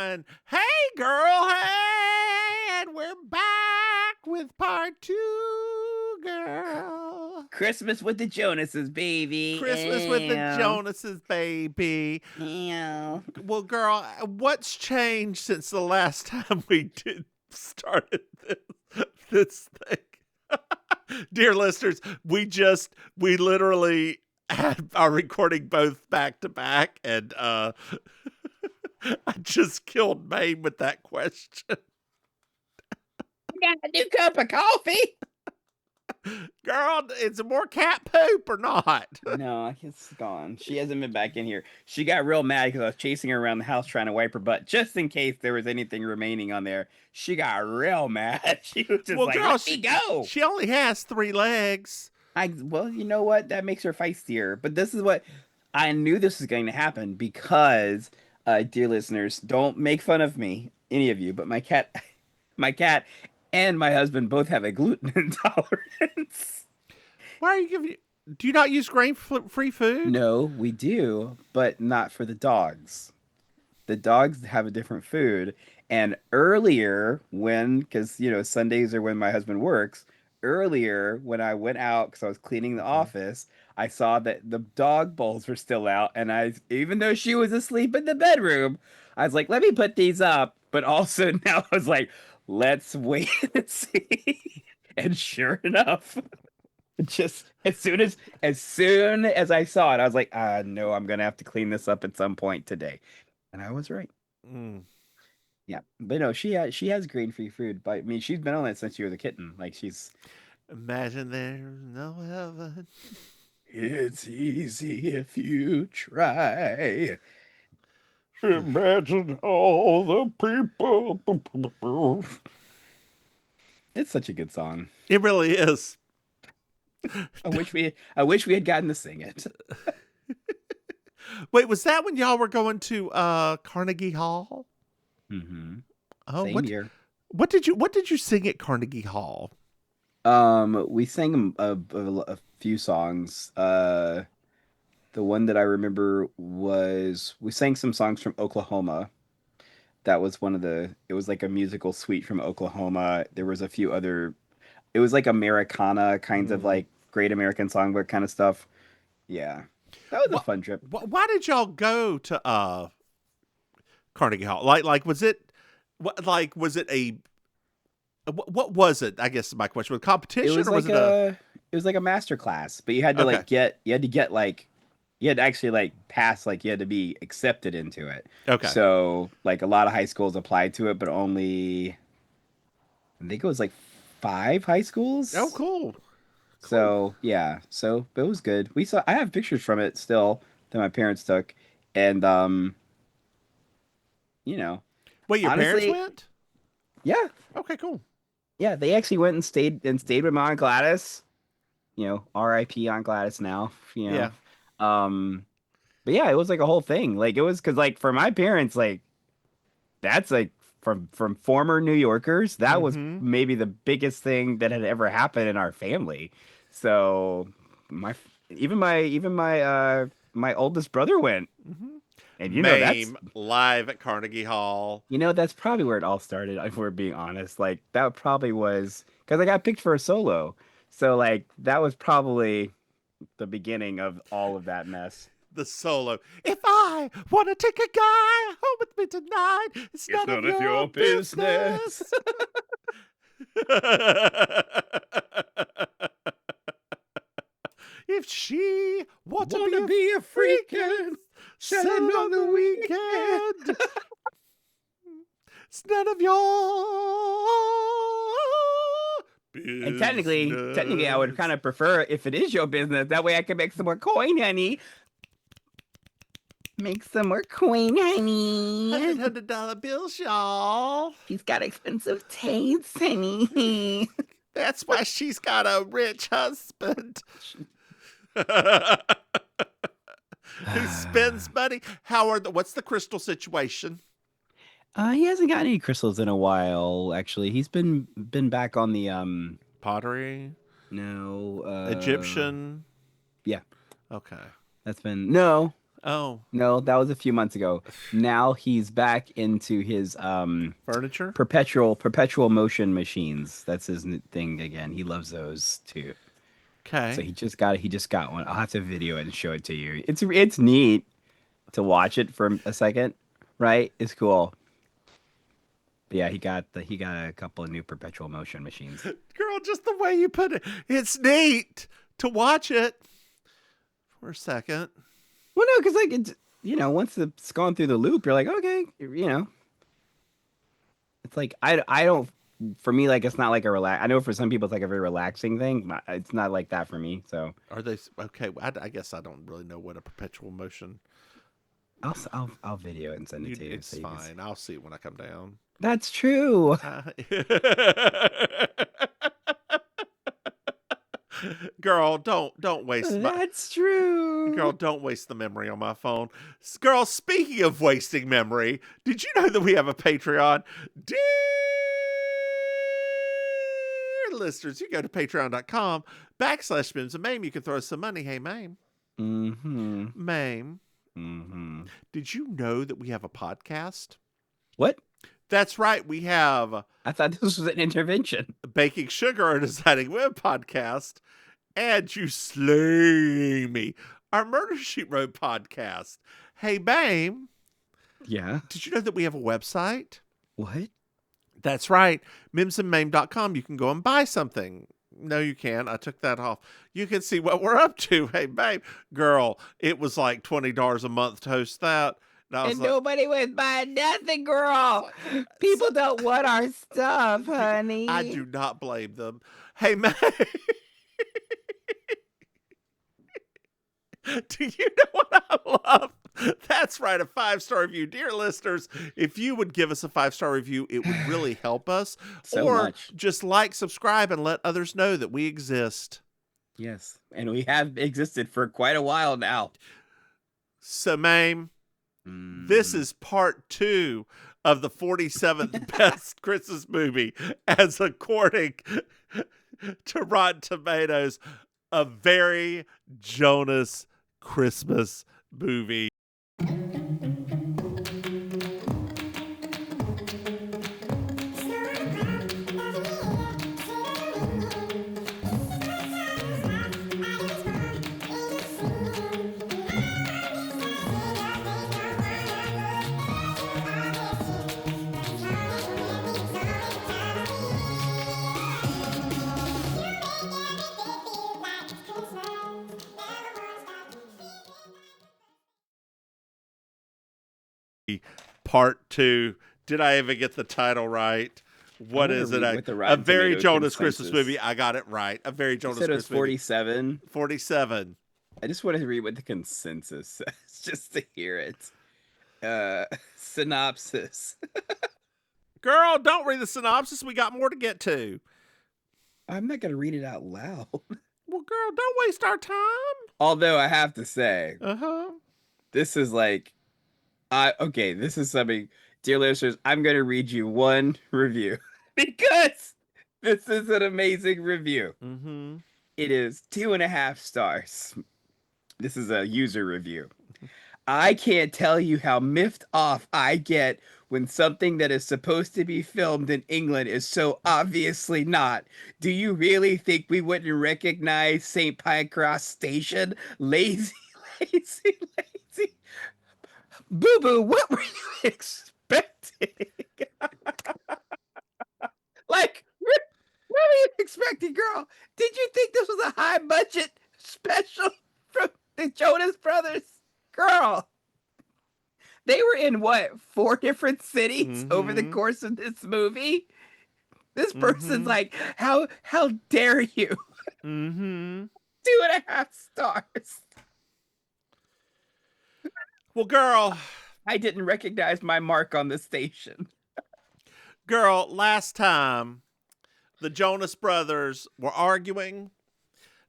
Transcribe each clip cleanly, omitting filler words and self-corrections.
And hey, girl, hey, and we're back with part two, girl. Christmas with the Jonases, baby. Christmas with the Jonases, baby. Ew. Well, girl, what's changed since the last time we started this thing? Dear listeners, we literally had our recording both back to back, and I just killed Maim with that question. I got a new cup of coffee. Girl, is it more cat poop or not? No, it's gone. She hasn't been back in here. She got real mad because I was chasing her around the house trying to wipe her butt, just in case there was anything remaining on there. She got real mad. She was just like, girl, let me go. She only has 3 legs. Well, you know what? That makes her feistier. But this is what I knew this was going to happen because, dear listeners, don't make fun of me, any of you, but my cat and my husband both have a gluten intolerance. Why are you giving? Do you not use grain-free food? No, we do, but not for the dogs. The dogs have a different food. And earlier, because Sundays are when my husband works. Earlier, when I went out because I was cleaning the office, I saw that the dog bowls were still out, and even though she was asleep in the bedroom, I was like, "Let me put these up." But also now I was like, "Let's wait and see." And sure enough, just as soon as I saw it, I was like, no, I'm gonna have to clean this up at some point today. And I was right. Mm. Yeah. But no, she has grain-free food, but I mean she's been on it since she was a kitten. Like she's Imagine there's no heaven. It's easy if you try. Imagine all the people. It's such a good song. It really is. I wish we had gotten to sing it. Wait, was that when y'all were going to Carnegie Hall? Mm-hmm. Oh, Same year. What did you sing at Carnegie Hall? We sang a few songs. The one that I remember was we sang some songs from Oklahoma. That was it was like a musical suite from Oklahoma. There was a few other, it was like Americana kinds of like Great American Songbook kind of stuff. Yeah. That was a fun trip. Why did y'all go to Carnegie Hall? Like was it was it a what was it? I guess my question was competition, It was like a master class, but you had to you had to actually like pass, like you had to be accepted into it. Okay. So like a lot of high schools applied to it, but only I think it was like 5 high schools. Oh, cool. So yeah, so it was good. I have pictures from it still that my parents took, and Wait, your honestly, parents went? Yeah. Okay, cool. Yeah, they actually went and stayed with my Aunt Gladys. R.I.P. Aunt Gladys now. Yeah. But yeah, it was like a whole thing. Like it was because like for my parents, like that's like from former New Yorkers, that was maybe the biggest thing that had ever happened in our family. So my oldest brother went, and Maim live at Carnegie Hall. That's probably where it all started. If we're being honest, like that probably was because I got picked for a solo, so like that was probably the beginning of all of that mess. The solo. If I want to take a guy home with me tonight, it's none of your business. If she want to be a freakin', set it on the weekend. It's none of your business. And technically, I would kind of prefer if it is your business. That way I can make some more coin, honey. Make some more coin, honey. $100 bills, y'all. She's got expensive tastes, honey. That's why she's got a rich husband. Who spends money. What's the crystal situation? He hasn't got any crystals in a while, actually. He's been back on the pottery? No. Egyptian? Yeah. Okay. That's been no. Oh, No, that was a few months ago. Now he's back into his furniture. perpetual motion machines. That's his thing again. He loves those too. So Okay. he just got one. I'll have to video it and show it to you. It's neat to watch it for a second, right? It's cool. But yeah, he got a couple of new perpetual motion machines. Girl, just the way you put it. It's neat to watch it for a second. Well, no, because like it's once it's gone through the loop, you're like, okay, it's like I don't for me like it's not like a relax. I know for some people it's like a very relaxing thing. It's not like that for me. So Are they okay? I guess I don't really know what a perpetual motion. I'll video it and send it to you. It's fine. I'll see it when I come down. That's true. Girl, don't waste my That's true. girl. Don't waste the memory on my phone. Girl, speaking of wasting memory, did you know that we have a Patreon? Dear listeners, you go to patreon.com/Mims and Maim. You can throw us some money. Hey, Maim. Mm-hmm. Maim. Mm-hmm. Did you know that we have a podcast? What? That's right. We have I thought this was an intervention. Baking Sugar, a Deciding Women podcast, and You Slay Me, our Murder She Wrote podcast. Hey, Maim, Yeah. did you know that we have a website? What? That's right. mimsandmaim.com. You can go and buy something. No, you can't. I took that off. You can see what we're up to. Hey, babe. Girl, it was like $20 a month to host that. And nobody was buying nothing, girl. People don't want our stuff, honey. I do not blame them. Hey, man. Do you know what I love? That's right, a 5-star review. Dear listeners, if you would give us a 5-star review, it would really help us. So or much. just like, subscribe, and let others know that we exist. Yes. And we have existed for quite a while now. So, Maim, this is part 2 of the 47th best Christmas movie, as according to Rotten Tomatoes, a very Jonas Christmas movie. Part 2. Did I even get the title right? What is it? A very Jonas Christmas movie. I got it right. A very Jonas Christmas movie. 47. 47. I just want to read what the consensus says, just to hear it. Synopsis. Girl, don't read the synopsis. We got more to get to. I'm not going to read it out loud. Well, girl, don't waste our time. Although I have to say, Uh-huh. this is like, okay, this is something, dear listeners, I'm going to read you one review because this is an amazing review. Mm-hmm. It is 2.5 stars. This is a user review. I can't tell you how miffed off I get when something that is supposed to be filmed in England is so obviously not. Do you really think we wouldn't recognize St. Pancras Station? Lazy, lazy, lazy. Boo-boo, what were you expecting? Like, what were you expecting, girl? Did you think this was a high-budget special from the Jonas Brothers? Girl, they were in what, 4 different cities over the course of this movie? This person's like, how dare you? 2.5 stars. Well, girl, I didn't recognize my mark on the station. Girl, last time the Jonas Brothers were arguing.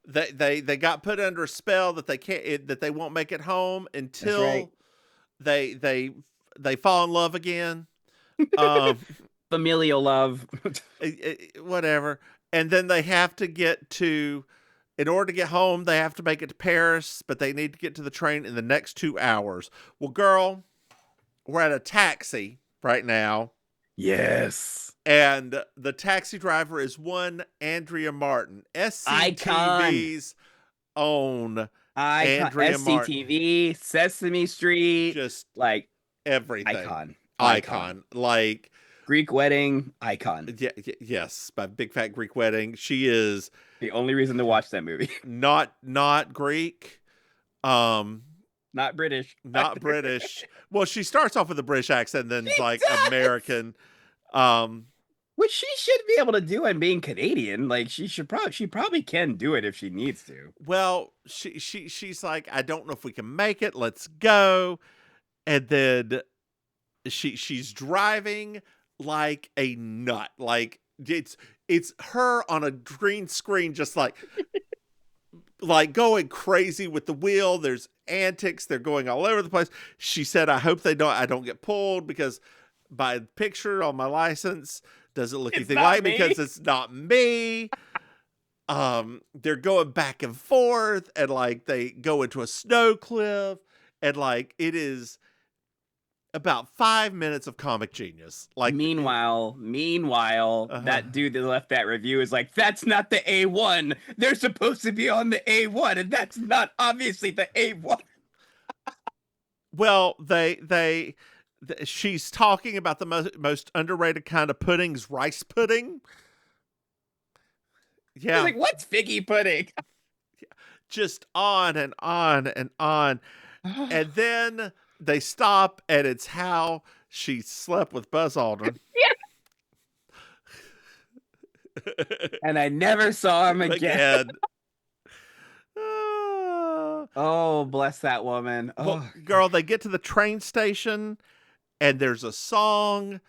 They got put under a spell that they can't that they won't make it home until they fall in love again. Familial love. Whatever. And then they have to get to In order to get home, they have to make it to Paris, but they need to get to the train in the next 2 hours. Well, girl, we're at a taxi right now. Yes. And the taxi driver is one Andrea Martin, Icon. SCTV's own Icon. Andrea Martin. SCTV, Sesame Street, Just like everything. Icon. Like Greek wedding, icon. yes, by Big Fat Greek Wedding. She is The only reason to watch that movie. not Greek. Not British. Not British. Well, she starts off with a British accent, then She like does! American. Which she should be able to do, and being Canadian, like she probably can do it if she needs to. Well, she's like, I don't know if we can make it. Let's go. And then she's driving like a nut. Like it's her on a green screen, just like going crazy with the wheel. There's antics. They're going all over the place. She said, I hope I don't get pulled, because by the picture on my license doesn't look anything like me, because it's not me. They're going back and forth, and like they go into a snow cliff, and like it is about 5 minutes of comic genius. Like meanwhile, that dude that left that review is like, that's not the A1. They're supposed to be on the A1, and that's not obviously the A1. Well, she's talking about the most underrated kind of puddings, rice pudding. Yeah. He's like, what's figgy pudding? Just on and on and on. And then they stop, and it's how she slept with Buzz Aldrin. And I never saw him again. Oh, bless that woman. Well, girl, they get to the train station, and there's a song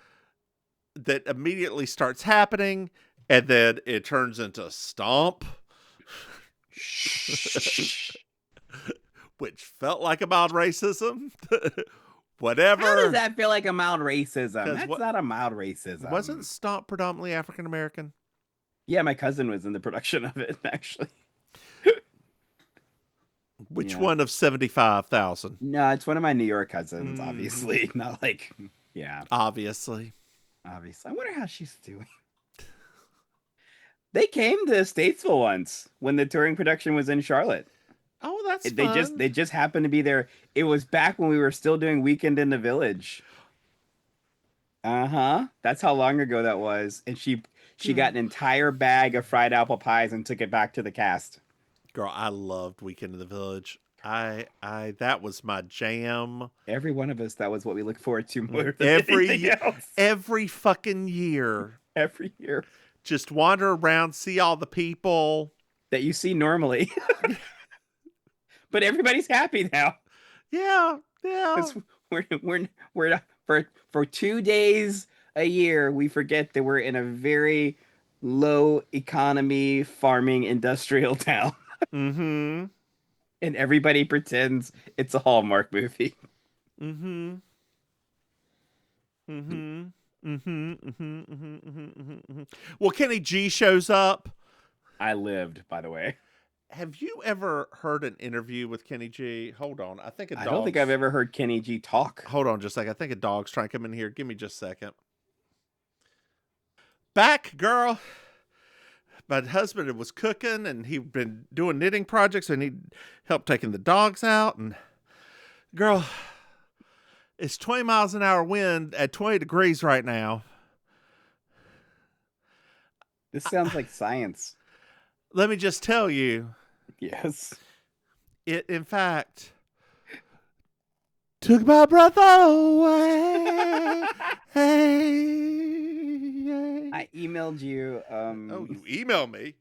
that immediately starts happening, and then it turns into Stomp. Which felt like a mild racism. Whatever. How does that feel like a mild racism? That's not a mild racism. Wasn't Stomp predominantly African American? Yeah, my cousin was in the production of it, actually. Which one of 75,000? No, it's one of my New York cousins, obviously. Not like, yeah. Obviously. I wonder how she's doing. They came to Statesville once when the touring production was in Charlotte. Oh, that's fun. They just happened to be there. It was back when we were still doing Weekend in the Village. That's how long ago that was. And she got an entire bag of fried apple pies and took it back to the cast. Girl, I loved Weekend in the Village. That was my jam. Every one of us, that was what we look forward to more than anything else. Every fucking year. Every year. Just wander around, see all the people that you see normally. But everybody's happy now. Yeah. We're not, for 2 days a year, we forget that we're in a very low economy farming industrial town. Mm-hmm. And everybody pretends it's a Hallmark movie. Mm-hmm. Mm-hmm. Mm-hmm. Mm-hmm. Mm-hmm. Well, Kenny G shows up. I lived, by the way. Have you ever heard an interview with Kenny G? Hold on. I don't think I've ever heard Kenny G talk. Hold on just a second. I think a dog's trying to come in here. Give me just a second. Back, girl. My husband was cooking, and he'd been doing knitting projects, and he'd help taking the dogs out. And girl, it's 20 miles an hour wind at 20 degrees right now. This sounds like science. Let me just tell you. Yes. It, in fact, took my breath away. I emailed you. Oh, you emailed me?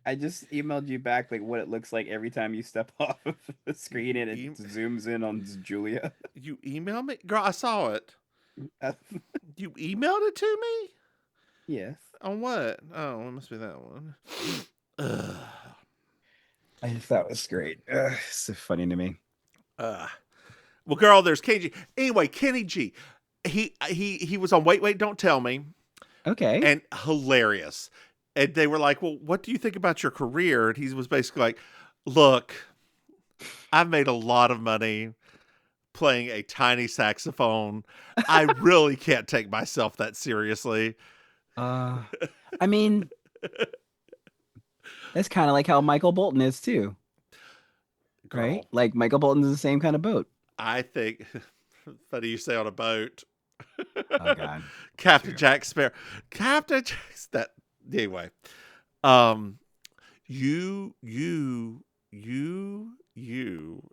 I just emailed you back like what it looks like every time you step off of the screen and it zooms in on Julia. You emailed me? Girl, I saw it. You emailed it to me? Yes. On what? Oh, it must be that one. Ugh. I just thought it was great. It's so funny to me. Well, girl, there's Kenny G. Anyway, Kenny G. He was on Wait, Don't Tell Me. Okay. And hilarious. And they were like, well, what do you think about your career? And he was basically like, look, I've made a lot of money playing a tiny saxophone. I really can't take myself that seriously. I mean, that's kind of like how Michael Bolton is too, right? Girl, Like Michael Bolton's the same kind of boat. I think, funny you say on a boat. Oh God, Captain true. Jack Sparrow. Captain Jack, anyway. Um, you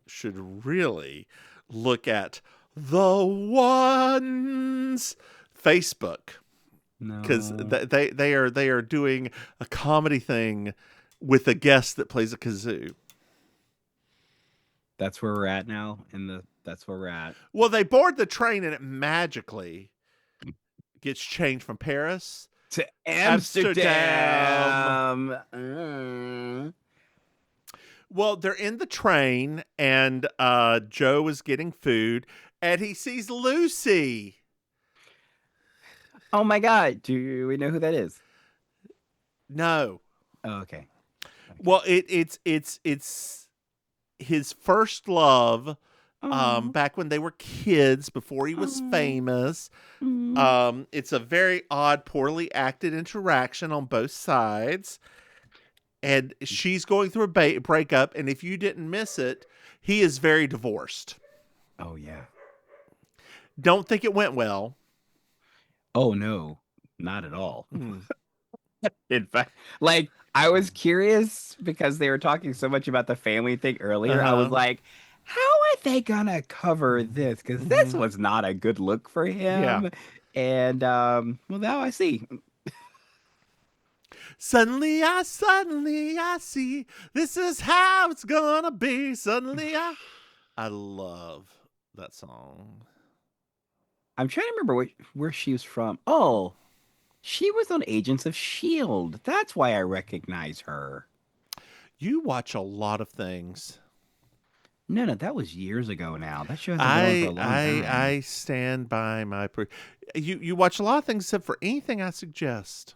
should really look at the Ones Facebook, because No, they are doing a comedy thing with a guest that plays a kazoo. that's where we're at now. That's where we're at. Well, they board the train and it magically gets changed from Paris, To Amsterdam. Amsterdam. Well, they're in the train and Joe is getting food and he sees Lucy. Oh my God, do we know who that is? No. Oh, okay. Well, it's his first love, Oh, back when they were kids, before he was oh, famous. mm. It's a very odd, poorly acted interaction on both sides. And she's going through a breakup, and if you didn't miss it, he is very divorced. Oh yeah. Don't think it went well. Oh no, not at all. Mm. In fact, like I was curious because they were talking so much about the family thing earlier. I was Uh-huh. like, how are they gonna cover this? Because this Hmm. was not a good look for Yeah. him. And well, now I see. Suddenly I see this is how it's gonna be. I love that song. I'm trying to remember where she was from. Oh, she was on Agents of Shield. That's why I recognize her. You watch a lot of things. No, no, that was years ago now. That show has been going for a long time. I stand by my you watch a lot of things except for anything I suggest.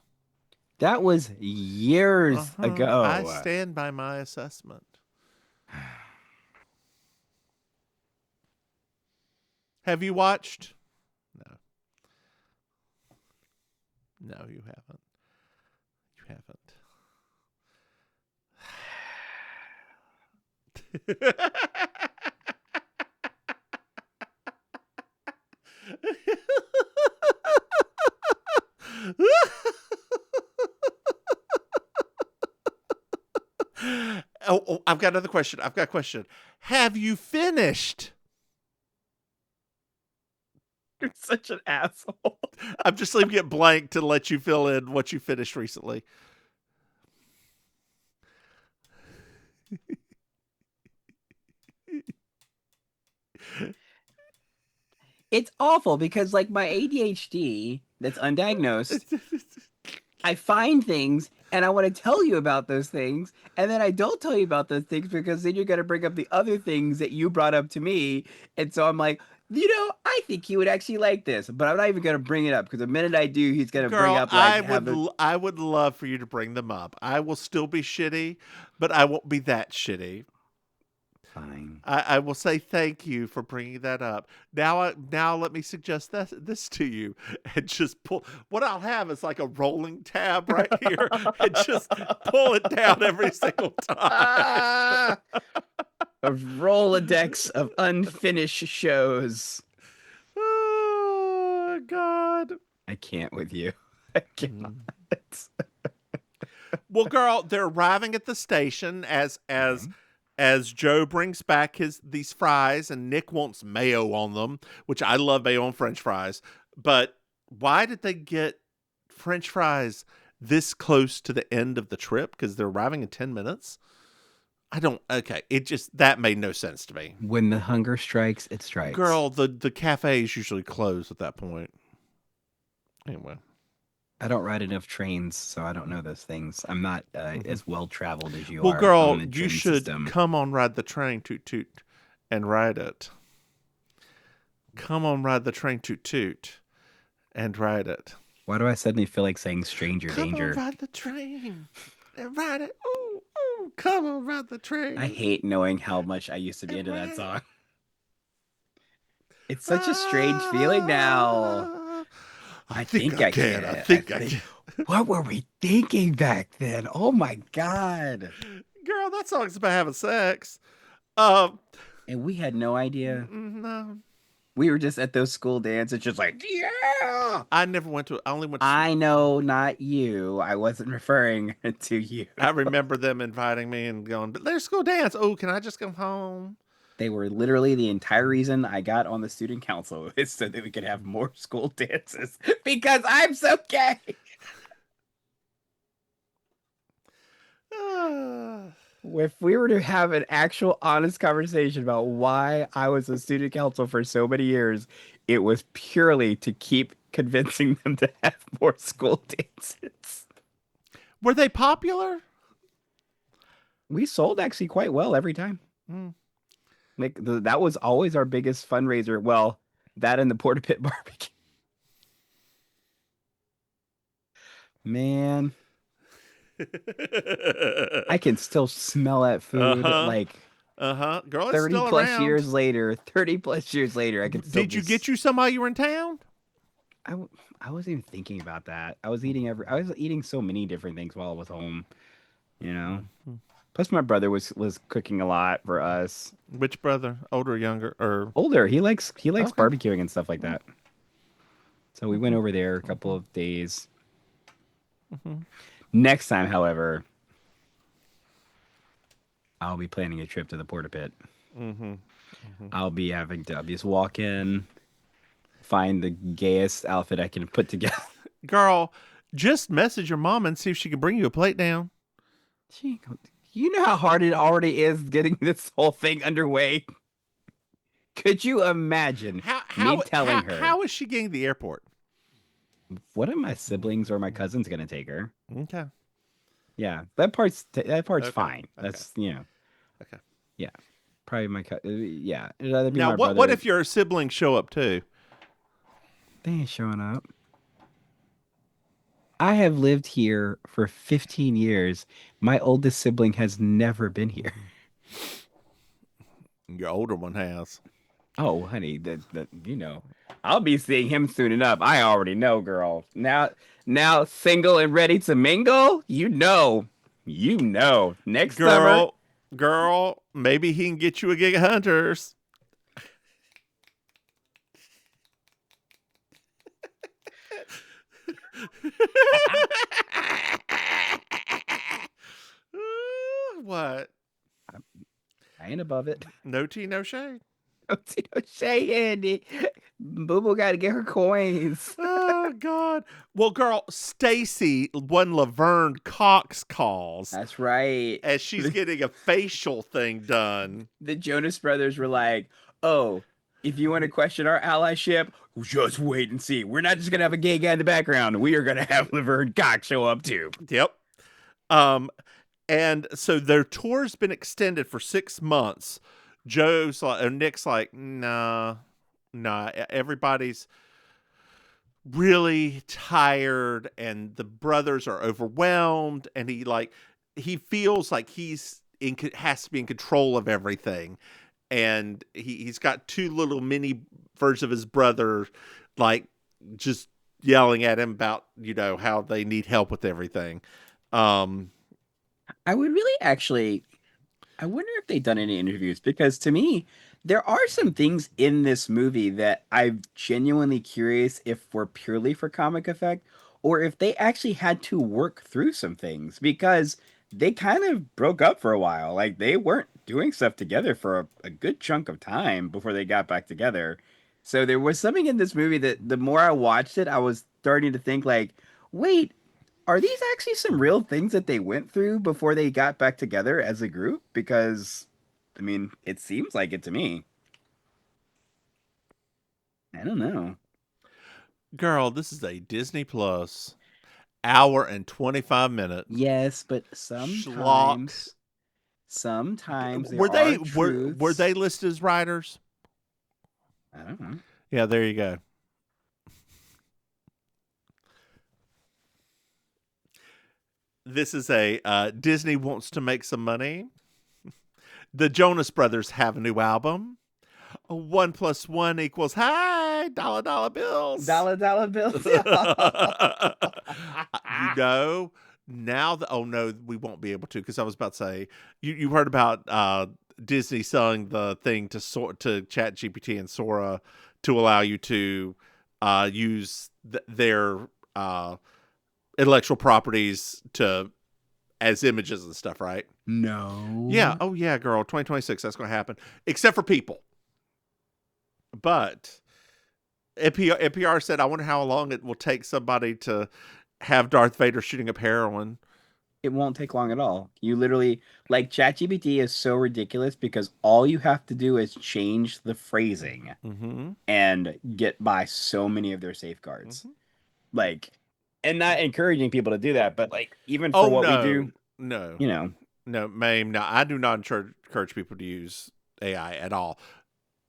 That was years Uh-huh. I ago. stand by my assessment. Have you watched? No. No, you haven't. You haven't. I've got another question. I've got a question. Have you finished? You're such an asshole. I'm just leaving it blank to let you fill in what you finished recently. It's awful because like my ADHD that's undiagnosed, I find things and I want to tell you about those things, and then I don't tell you about those things because then you're gonna bring up the other things that you brought up to me. And so I'm like, I think he would actually like this, but I'm not even gonna bring it up because the minute I do, he's gonna bring Girl, up like have a I would love for you to bring them up. I will still be shitty, but I won't be that shitty. fine. I will say thank you for bringing that up. Now let me suggest this to you, and just pull. What I'll have is like a rolling tab right here, and just pull it down every single time. Ah, a Rolodex of unfinished shows. Oh God. I can't with you. I cannot. Mm. Well, girl, they're arriving at the station Okay. as Joe brings back these fries, and Nick wants mayo on them, which I love mayo on French fries. But why did they get French fries this close to the end of the trip? Because they're arriving in 10 minutes. I don't. Okay, that made no sense to me. When the hunger strikes, it strikes. Girl, the cafes usually close at that point. Anyway. I don't ride enough trains, so I don't know those things. I'm not Mhm. as well traveled as you Well, are on girl, the you train should system. come on ride the train, toot toot, and ride it. Come on ride the train, toot toot, and ride it. Why do I suddenly feel like saying stranger Come on, danger? ride the train. And ride it. Ooh, ooh. Come on, ride the I train. hate knowing how much I used to be And into that ride it. song. It's such a strange feeling now. Ah, I I think think I I can. I can. I think I think. can. What were we thinking back then? Oh my God. Girl, that song's about having sex. Um, And we had no idea. no, We were just at those school dances, just like, yeah. I never went to. I only went to. I know, not you. I wasn't referring to you. I remember them inviting me and going, "But let's go dance." Oh, can I just come home? They were literally the entire reason I got on the student council is so that we could have more school dances because I'm so gay. Ah. If we were to have an actual honest conversation about why I was a student council for so many years, it was purely to keep convincing them to have more school dances. Were they popular? We sold actually quite well every time. Mm. Like that was always our biggest fundraiser. Well, that and the Porta Pit barbecue. Man, I can still smell that food Uh-huh. like Uh-huh. Girl, it's 30 still plus around. years later. 30 plus years later, I can still Did you get you some while you were in town? I, w- I wasn't even thinking about that. I was eating so many different things while I was home, you know. Mhm. Plus my brother was cooking a lot for us. Which brother? Older or younger? Or Older, he likes okay. barbecuing and stuff like that. So we went Mhm. over there a couple Mhm. of days. Mhm. Next time, however, I'll be planning a trip to the Porta Pit. Mhm. Mhm. I'll just walk in, find the gayest outfit I can put together. Girl, just message your mom and see if she can bring you a plate down. She, you know how hard it already is getting this whole thing underway. Could you imagine How me how telling how her, how is she getting to the airport? what are my siblings or my cousins gonna take her? Okay. Yeah, that part's Okay. fine. Okay. That's Okay. yeah, probably yeah, it'd either be Now, my what brother. if your siblings show up too? They ain't showing up. I have lived here for 15 years. My oldest sibling has never been here. Your older one has. Oh, honey, I'll be seeing him soon enough. I already know, girl. Now single and ready to mingle? You know. Next summer, Girl, girl, maybe he can get you a gig at Hunters. What? I ain't above it. No tea, no shade. Don't see no shade, Andy. Boo Boo got to get her coins. Oh God. Well, girl, Stacy won Laverne Cox calls That's right. as she's getting a facial thing done. The Jonas Brothers were like, "Oh, if you want to question our allyship, just wait and see. We're not just gonna have a gay guy in the background. We are gonna have Laverne Cox show up too." Yep. Um, and so their tour's been extended for 6 months. Joe's like, or Nick's like, nah, nah. Everybody's really tired, and the brothers are overwhelmed, and he feels like has to be in control of everything, and he's got two little mini versions of his brother, like just yelling at him about how they need help with everything. Um, I would really actually. I wonder if they've done any interviews because to me, there are some things in this movie that I'm genuinely curious if were purely for comic effect or if they actually had to work through some things because they kind of broke up for a while. Like they weren't doing stuff together for a good chunk of time before they got back together. So there was something in this movie that the more I watched it, I was starting to think like, wait, are these actually some real things that they went through before they got back together as a group? Because, I mean, it seems like it to me. I don't know. Girl, this is a Disney Plus hour and 25 minute Yes, but schlock. sometimes there Were they are were truths. they listed as writers? I don't know. Yeah, there you go. This is a Disney wants to make some money. The Jonas Brothers have a new album. 1 + 1 = hi, dollar bills. Dollar bills. You know, now oh no, we won't be able to, because I was about to say you heard about Disney selling the thing to ChatGPT and Sora to allow you to use their intellectual properties as images and stuff, right? No. Yeah. Oh yeah, girl. 2026. That's going to happen, except for people. But NPR said, I wonder how long it will take somebody to have Darth Vader shooting up heroin. It won't take long at all. You literally, like, ChatGPT is so ridiculous because all you have to do is change the phrasing and get by so many of their safeguards. Like, and not encouraging people to do that, but like, even for what we do, no, you know, no, Maim. No, I do not encourage people to use AI at all,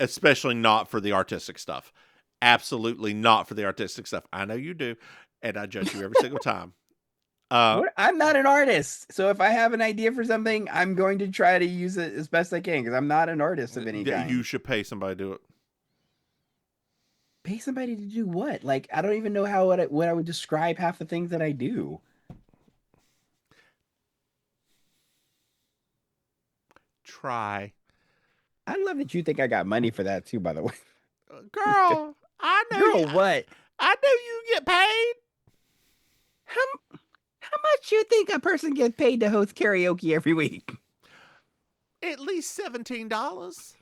especially not for the artistic stuff. Absolutely not for the artistic stuff. I know you do, and I judge you every single time. I'm not an artist, so if I have an idea for something, I'm going to try to use it as best I can because I'm not an artist of any kind. You should pay somebody to do it. Pay somebody to do what? Like, I don't even know what I would describe half the things that I do. Try. I love that you think I got money for that too, by the way. Girl, I know. Girl, what? I know you get paid. How much you think a person gets paid to host karaoke every week? At least $17.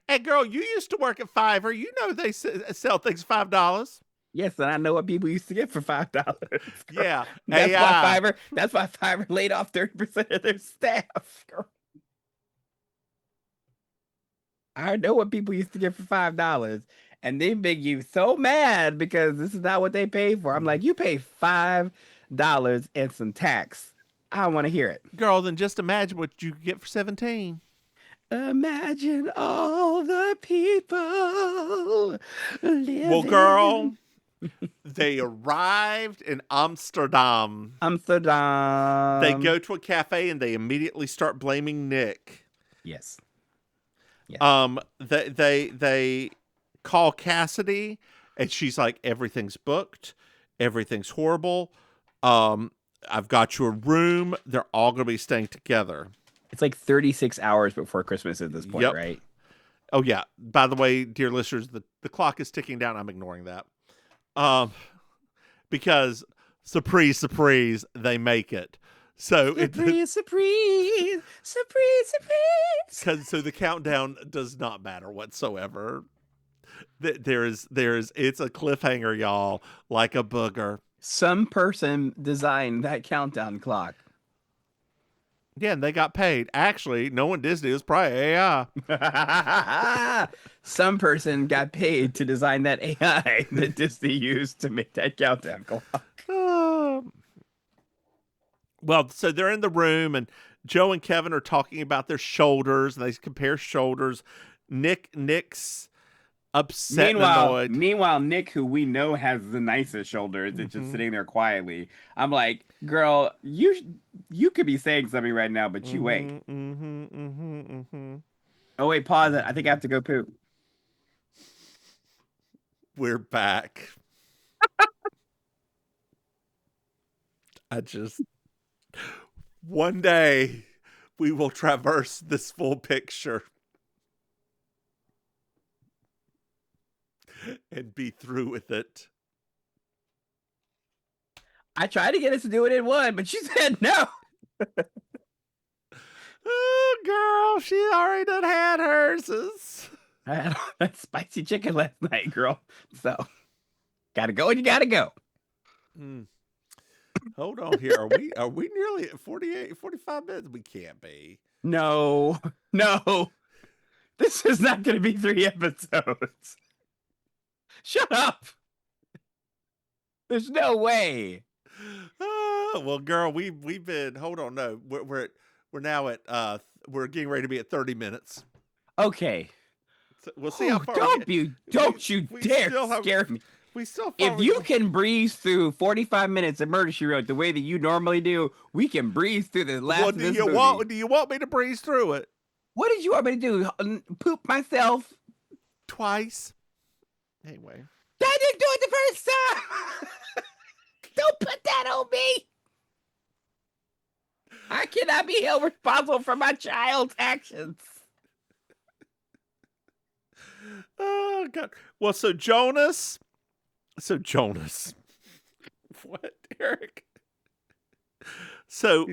And girl, you used to work at Fiverr. You know they sell things $5. Yes, and I know what people used to get for $5. Yeah, That's why Fiverr laid off 30% of their staff. Girl. I know what people used to get for $5. And they make you so mad because this is not what they pay for. I'm like, you pay $5 and some tax. I don't want to hear it. Girl, then just imagine what you get for 17. Imagine all the people living. Well, girl, they arrived in Amsterdam. They go to a cafe and they immediately start blaming Nick. Yes. They call Cassidy, and she's like, everything's booked, everything's horrible. I've got you a room. They're all going to be staying together. It's like 36 hours before Christmas at this point, right? Oh yeah. By the way, dear listeners, the clock is ticking down. I'm ignoring that. Because surprise, they make it. So surprise. So the countdown does not matter whatsoever. It's a cliffhanger, y'all, like a booger. Some person designed that countdown clock. Yeah, and they got paid. Actually, no one Disney. It was probably AI. Some person got paid to design that AI that Disney used to make that countdown clock. Well, so they're in the room, and Joe and Kevin are talking about their shoulders, and they compare shoulders. Nick's upset and annoyed. Meanwhile, Nick, who we know has the nicest shoulders, is just sitting there quietly. I'm like, girl, you could be saying something right now, but you ain't. Oh, wait, pause it. I think I have to go poop. We're back. One day, we will traverse this full picture and be through with it. I tried to get us to do it in one, but she said no. Oh, girl, she already done had hers. I had that spicy chicken last night, girl. So, gotta go and you gotta go. Hold on here. Are we nearly at 45 minutes? We can't be. No. This is not going to be 3 episodes. Shut up. There's no way. Well, girl, we've been. Hold on, no, we're now at we're getting ready to be at 30 minutes. Okay. So we'll see how far. Don't you dare scare me. We still If you can breeze through 45 minutes of Murder, She Wrote the way that you normally do, we can breeze through the last of this movie. Do you want me to breeze through it? What did you want me to do? Poop myself? Twice? Anyway. I didn't do it the first time! Don't put that on me! I cannot be held responsible for my child's actions. Oh, God. Well, so Jonas. What, Eric? So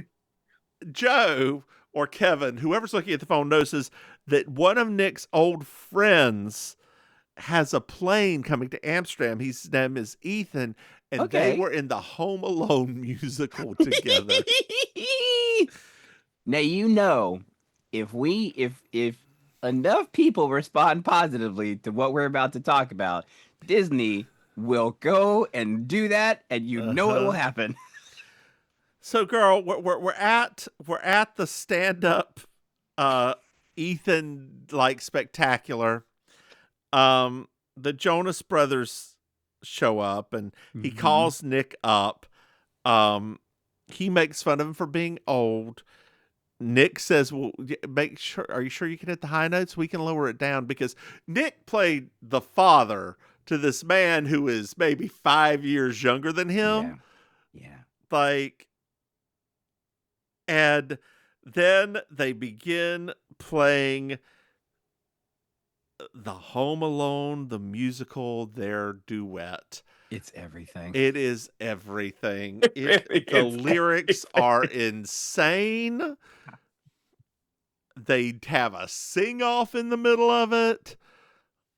Joe or Kevin, whoever's looking at the phone, notices that one of Nick's old friends has a plane coming to Amsterdam. His name is Ethan, and they were in the Home Alone musical together. Now, you know, if enough people respond positively to what we're about to talk about, Disney will go and do that, and you know it will happen. So, girl, we're at the stand-up Ethan like spectacular. The Jonas Brothers show up, and he calls Nick up. He makes fun of him for being old. Nick says, "Well, are you sure you can hit the high notes? We can lower it down," because Nick played the father to this man who is maybe 5 years younger than him. Yeah. Like, and then they begin playing the Home Alone, the musical, their duet. It's everything. It is everything. The lyrics are insane. They have a sing-off in the middle of it.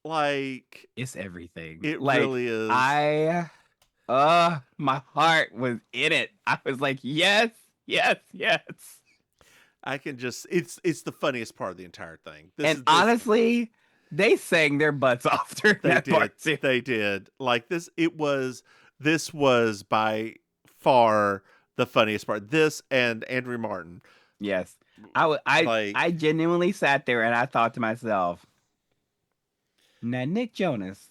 Like, it's everything. It really is. My heart was in it. I was like, yes. I can just, it's the funniest part of the entire thing. Honestly, they sang their butts off during that part too. They did. Like this was by far the funniest part. This and Andrew Martin. Yes. I genuinely sat there and I thought to myself, now, Nick Jonas,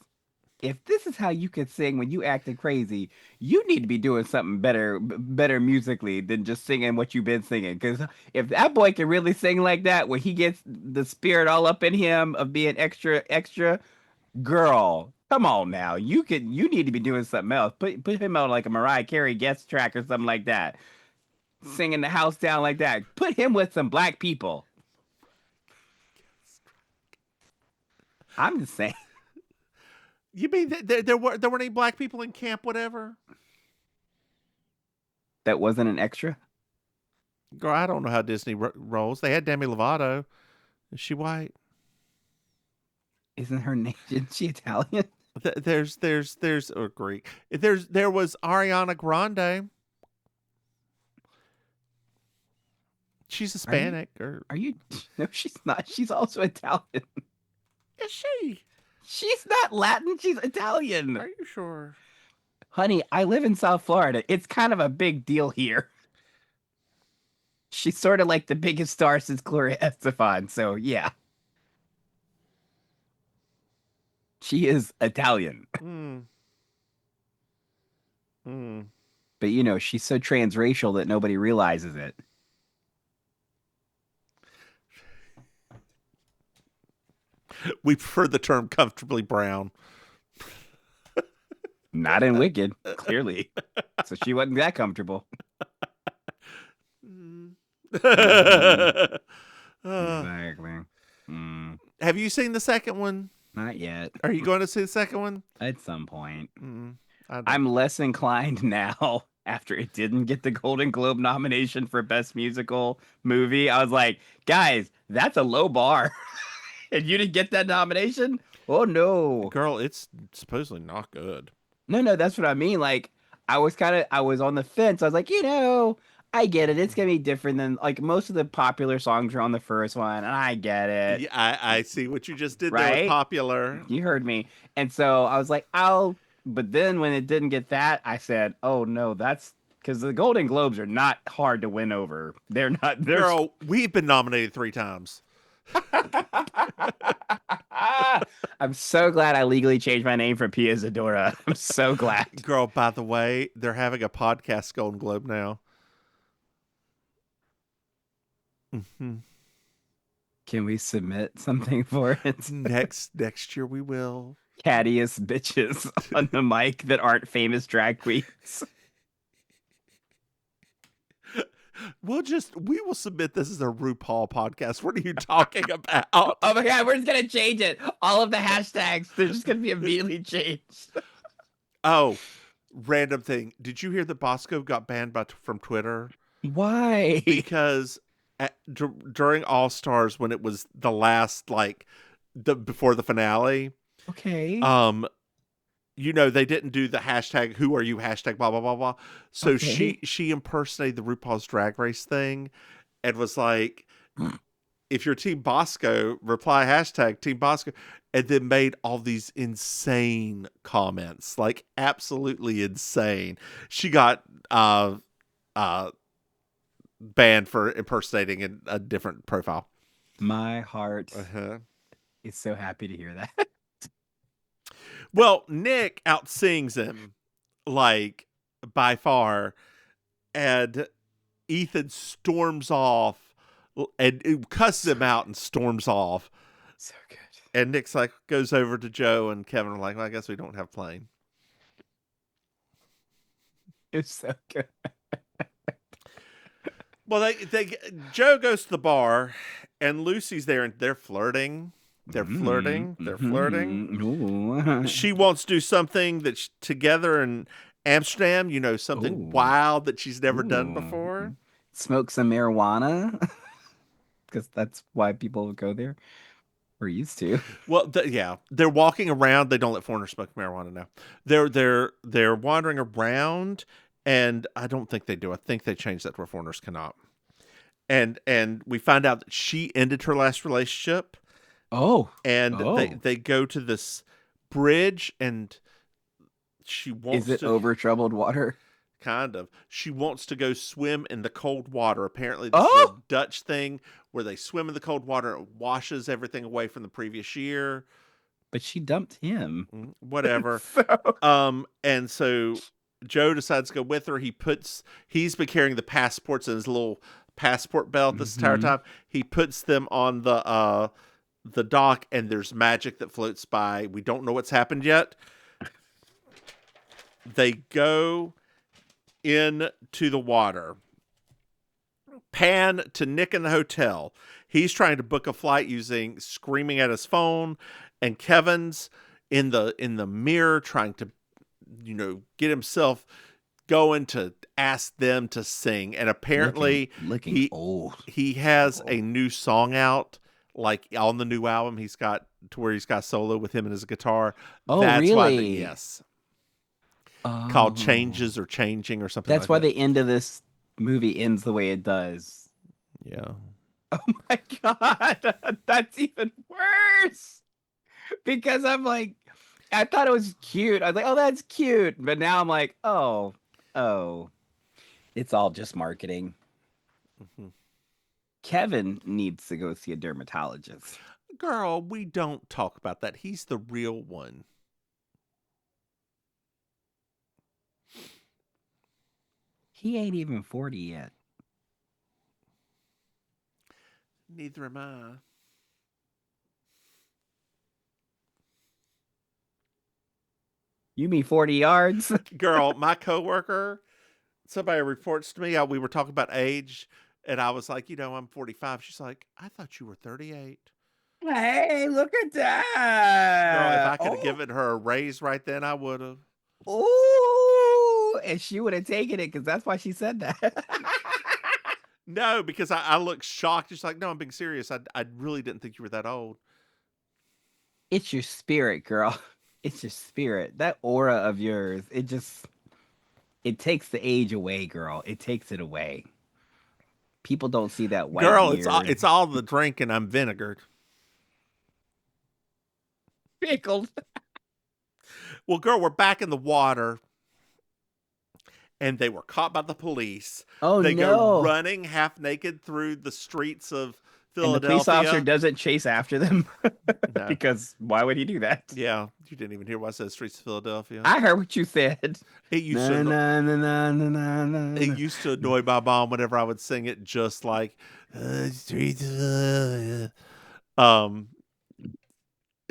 if this is how you could sing when you acted crazy, you need to be doing something better musically than just singing what you've been singing. Because if that boy can really sing like that, when he gets the spirit all up in him of being extra, girl, come on now. You need to be doing something else. Put him on like a Mariah Carey guest track or something like that. Singing the house down like that. Put him with some black people. I'm just saying. You mean there weren't any black people in camp, whatever? That wasn't an extra? Girl, I don't know how Disney rolls. They had Demi Lovato. Is she white? Isn't her name? Isn't she Italian? There's or Greek. There was Ariana Grande. She's Hispanic. Are you? No, she's not. She's also Italian. Is she? She's not Latin. She's Italian. Are you sure? Honey, I live in South Florida. It's kind of a big deal here. She's sort of like the biggest star since Gloria Estefan. So, yeah. She is Italian. But, you know, she's so transracial that nobody realizes it. We prefer the term comfortably brown. Not in Wicked, clearly. So she wasn't that comfortable. Exactly. Have you seen the second one? Not yet. Are you going to see the second one? At some point. I'm less inclined now after it didn't get the Golden Globe nomination for Best Musical Movie. I was like, guys, that's a low bar. And you didn't get that nomination? Oh, no. Girl, it's supposedly not good. No, that's what I mean. Like, I was on the fence. I was like, I get it. It's going to be different than, like, most of the popular songs are on the first one, and I get it. Yeah, I see what you just did there with popular. You heard me. And so I was like, but then when it didn't get that, I said, oh, no, that's because the Golden Globes are not hard to win over. They're not. Girl, we've been nominated 3 times. I'm so glad I legally changed my name from Pia Zadora. I'm so glad. Girl, by the way, they're having a podcast Golden Globe now. Mm-hmm. Can we submit something for it? Next year we will. Cattiest bitches on the mic that aren't famous drag queens. We will submit this as a RuPaul podcast. What are you talking about? Oh my God, we're just going to change it. All of the hashtags, they're just going to be immediately changed. Oh, random thing. Did you hear that Bosco got banned from Twitter? Why? Because during All Stars, when it was the last, before the finale, Okay. They didn't do the hashtag who are you hashtag blah blah blah blah. So Okay. she impersonated the RuPaul's Drag Race thing and was like, if you're Team Bosco, reply hashtag Team Bosco, and then made all these insane comments, like absolutely insane. She got banned for impersonating a different profile. My heart is so happy to hear that. Well, Nick outsings him, like, by far, and Ethan storms off and cusses him out and storms off. So good. And Nick's like, goes over to Joe and Kevin are like, well, I guess we don't have Plane. It's so good. Well, Joe goes to the bar and Lucy's there and they're flirting. They're flirting. They're flirting. Ooh. She wants to do something that's together in Amsterdam, something wild that she's never done before. Smoke some marijuana. Because that's why people go there. Or used to. Well, they're walking around. They don't let foreigners smoke marijuana now. They're wandering around, and I don't think they do. I think they changed that where foreigners cannot. And we find out that she ended her last relationship. And they go to this bridge, and she wants to... Is it over troubled water? Kind of. She wants to go swim in the cold water. Apparently, this is a Dutch thing where they swim in the cold water. It washes everything away from the previous year. But she dumped him. Whatever. And so Joe decides to go with her. He's been carrying the passports in his little passport belt this entire time. He puts them on the dock, and there's magic that floats by. We don't know what's happened yet. They go into the water. Pan to Nick in the hotel. He's trying to book a flight screaming at his phone, and Kevin's in the mirror trying to, get himself going to ask them to sing. And apparently looking old. He has a new song out, like on the new album. He's got to where he's got solo with him and his guitar. That's really? Why yes. Called Changes or Changing or something. That's why the end of this movie ends the way it does. Yeah. Oh my God. That's even worse. Because I'm like, I thought it was cute. I was like, oh, that's cute. But now I'm like, oh, it's all just marketing. Kevin needs to go see a dermatologist. Girl, we don't talk about that. He's the real one. He ain't even 40 yet. Neither am I. You mean 40 yards? Girl, my coworker, somebody reports to me, we were talking about age, and I was like, I'm 45. She's like, I thought you were 38. Hey, look at that. Girl, if I could have given her a raise right then, I would have. Ooh, and she would have taken it because that's why she said that. No, because I looked shocked. She's like, no, I'm being serious. I really didn't think you were that old. It's your spirit, girl. It's your spirit. That aura of yours, it takes the age away, girl. It takes it away. People don't see that white girl, beard. it's all the drink and I'm vinegared. Pickled. Well, girl, we're back in the water. And they were caught by the police. Oh, they no. go running half naked through the streets of And the police officer Philadelphia. doesn't chase after them No. because why would he do that? Yeah, you didn't even hear what I said. Streets of Philadelphia. I heard what you said. It used Na to na na na na na it na. used to annoy my mom whenever I would sing it, just like Streets of Philadelphia. Um,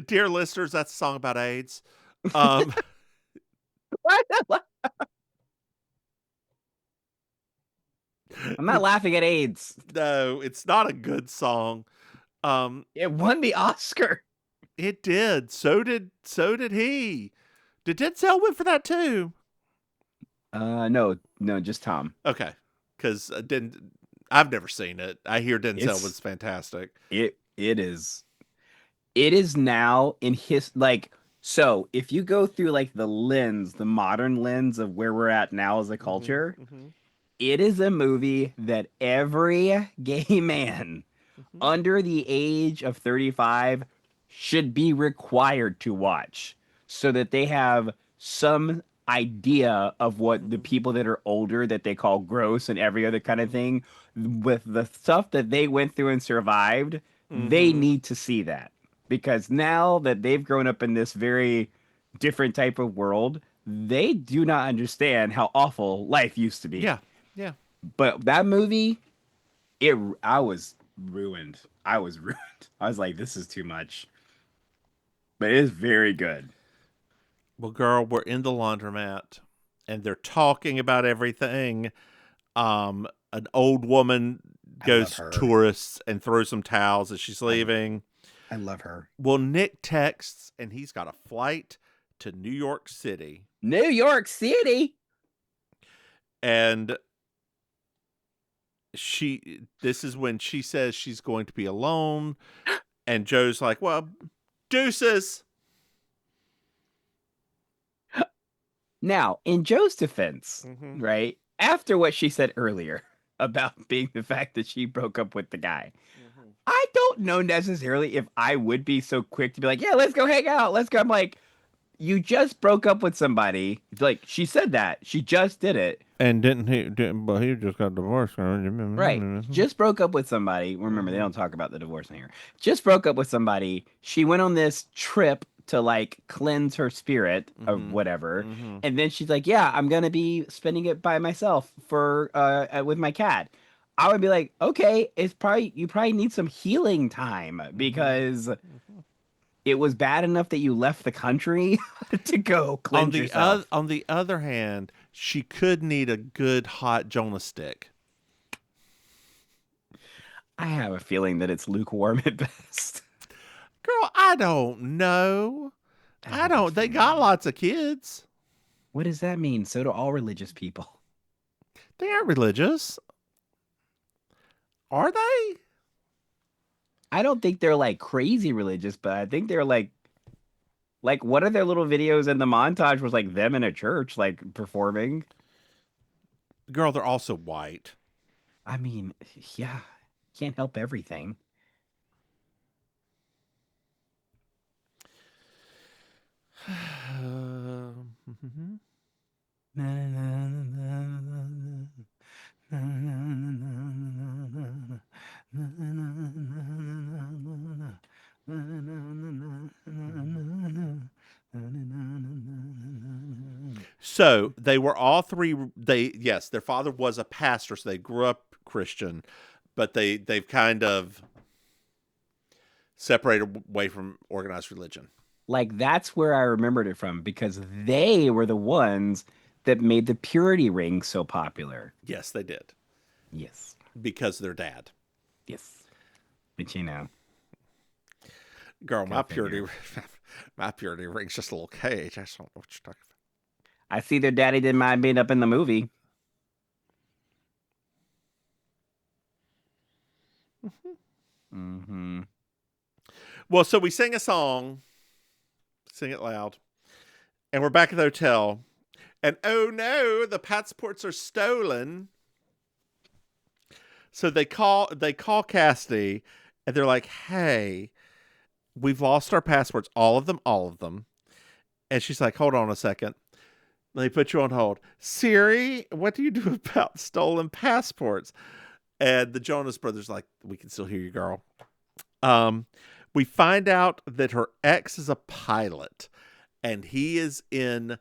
dear listeners, that's a song about AIDS. Um, I'm not laughing at AIDS. no, it's not a good song. Um, It won the Oscar. it did. So did he. Did Denzel win for that too? No, just Tom. Okay, because I've never seen it. I hear Denzel was fantastic. It is now in his like. So if you go through like the modern lens of where we're at now as a culture, Mm-hmm, it is a movie that every gay man mm-hmm. under the age of 35 should be required to watch so that they have some idea of what the people that are older that they call gross and every other kind of thing with the stuff that they went through and survived. They Mm-hmm. need to see that because now that they've grown up in this very different type of world, they do not understand how awful life used to be. Yeah, yeah. But that movie, I was ruined. I was ruined. I was like, this is too much. But it is very good. Well, girl, we're in the laundromat, and they're talking about everything. An old woman goes tourists and throws some towels as she's leaving. I love her. Well, Nick texts, and he's got a flight to New York City. New York City? And this is when she says she's going to be alone. And Joe's like, well, deuces. Now, in Joe's defense, Mm-hmm. right, after what she said earlier about being the fact that she broke up with the guy, Mm-hmm. I don't know necessarily if I would be so quick to be like, yeah, let's go hang out. Let's go. I'm like, you just broke up with somebody. Like, she said that. She just did it. And but he just got divorced. Right. Just broke up with somebody. Remember, they don't talk about the divorce in here. Just broke up with somebody. She went on this trip to like cleanse her spirit or whatever. Mm-hmm. And then she's like, yeah, I'm going to be spending it by myself for with my cat. I would be like, okay, you probably need some healing time because it was bad enough that you left the country to go cleanse yourself. On the other hand, she could need a good hot Jonas stick. I have a feeling that it's lukewarm at best. Girl, I don't know. I don't. They got lots of kids. What does that mean? So do all religious people. They aren't religious. Are they? I don't think they're like crazy religious, but I think they're like what are their little videos in the montage was like them in a church like performing. Girl, they're also white. I mean, yeah, can't help everything. So they were all three. Yes, their father was a pastor, so they grew up Christian, but they've kind of separated away from organized religion. Like that's where I remembered it from because they were the ones that made the purity ring so popular. Yes, they did. Yes. Because of their dad. Yes. But you know. Girl, my purity ring's just a little cage. I don't know what you're talking about. I see their daddy didn't mind being up in the movie. Mm-hmm. Well, so we sing a song. Sing it loud. And we're back at the hotel. And oh no, the passports are stolen. So they call Cassidy and they're like, hey, we've lost our passports. All of them. And she's like, hold on a second. Let me put you on hold. Siri, what do you do about stolen passports? And the Jonas Brothers like, we can still hear you, girl. We find out that her ex is a pilot and he is in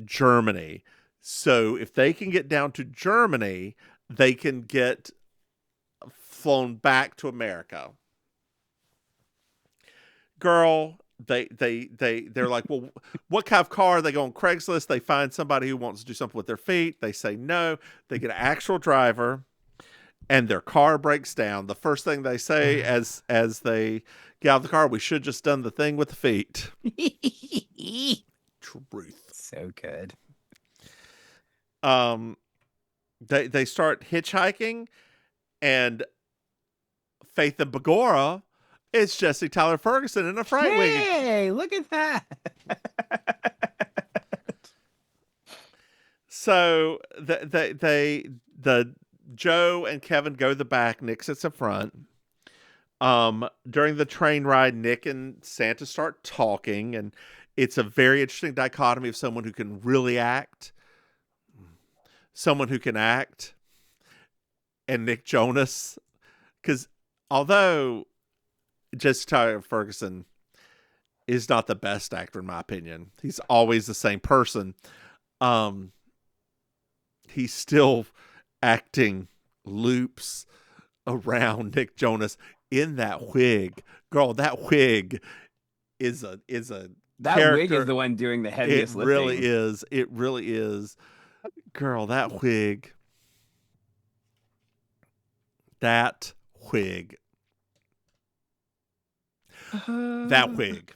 Germany. So if they can get down to Germany, they can get flown back to America. Girl, they're like, well, what kind of car? They go on Craigslist. They find somebody who wants to do something with their feet. They say no. They get an actual driver, and their car breaks down. The first thing they say as they get out of the car, we should just done the thing with the feet. Truth. So good. They start hitchhiking, and Faith and Begora, it's Jesse Tyler Ferguson in a fright wig. Hey, look at that. So the Joe and Kevin go to the back. Nick sits up front. During the train ride, Nick and Santa start talking, and it's a very interesting dichotomy of someone who can really act, someone who can act, and Nick Jonas. Because although Jesse Tyler Ferguson is not the best actor in my opinion, he's always the same person. He's still acting loops around Nick Jonas in that wig. Girl, that wig is a that character. wig is the one doing the heaviest lifting. Really is. It really is. Girl, that wig. That wig. That wig.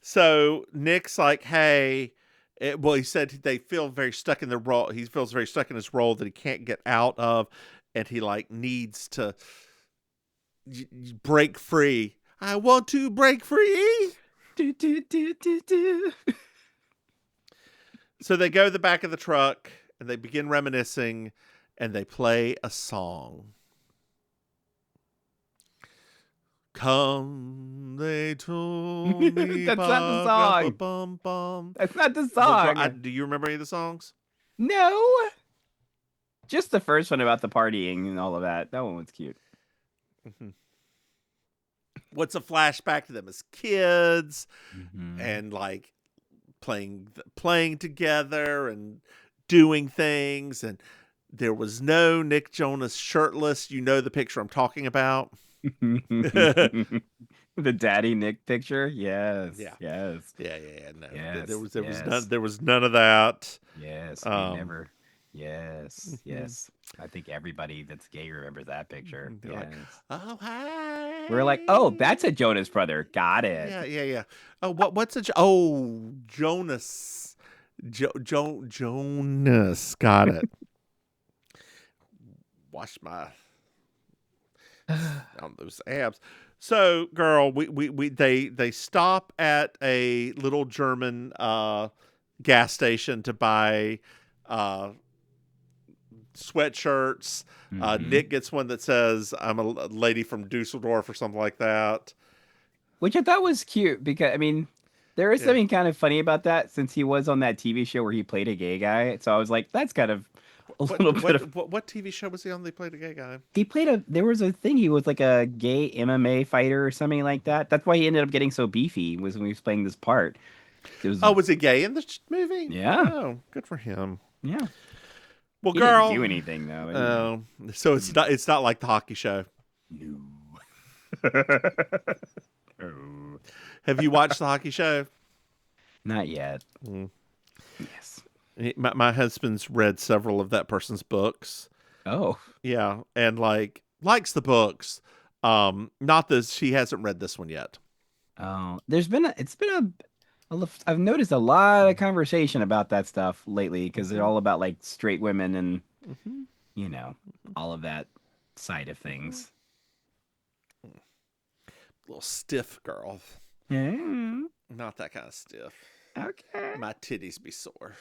So Nick's like, hey, he said they feel very stuck in the role. He feels very stuck in his role that he can't get out of, and he like needs to break free. I want to break free. Do, do, do, do, do. So they go to the back of the truck and they begin reminiscing, and they play a song. Come, they told me. That's not the song. Bum, bum. That's not the song. Do you remember any of the songs? No. Just the first one about the partying and all of that. That one was cute. Mm-hmm. What's a flashback to them as kids, and like playing together and doing things, and there was no Nick Jonas shirtless. You know the picture I'm talking about. The daddy Nick picture. Yes. Yeah. Yes. Yeah. No. Yes, There was none of that. Yes. We never. Yes. Yes. I think everybody that's gay remembers that picture. They're yes. like, oh hi. We're like, oh, that's a Jonas brother. Got it. Yeah. Oh, what's Jonas. Jonas. Got it. Wash my on those abs. So, girl, they stop at a little German gas station to buy sweatshirts. Nick gets one that says I'm a lady from Dusseldorf or something like that, which I thought was cute because I mean there is something kind of funny about that since he was on that TV show where he played a gay guy. So I was like, that's kind of what TV show was he on? They played a gay guy. He played there was a thing. He was like a gay MMA fighter or something like that. That's why he ended up getting so beefy was when he was playing this part. Was he gay in this movie? Yeah. Oh, good for him. Yeah. Well, he girl, didn't do anything though. Oh, so it's not like the hockey show. No. Oh. Have you watched the hockey show? Not yet. Yes. My husband's read several of that person's books. Oh. Yeah, and likes the books. Not this. She hasn't read this one yet. Oh, I've noticed a lot of conversation about that stuff lately because they're all about like straight women and all of that side of things. Little stiff girl. Yeah. Not that kind of stiff. Okay. My titties be sore.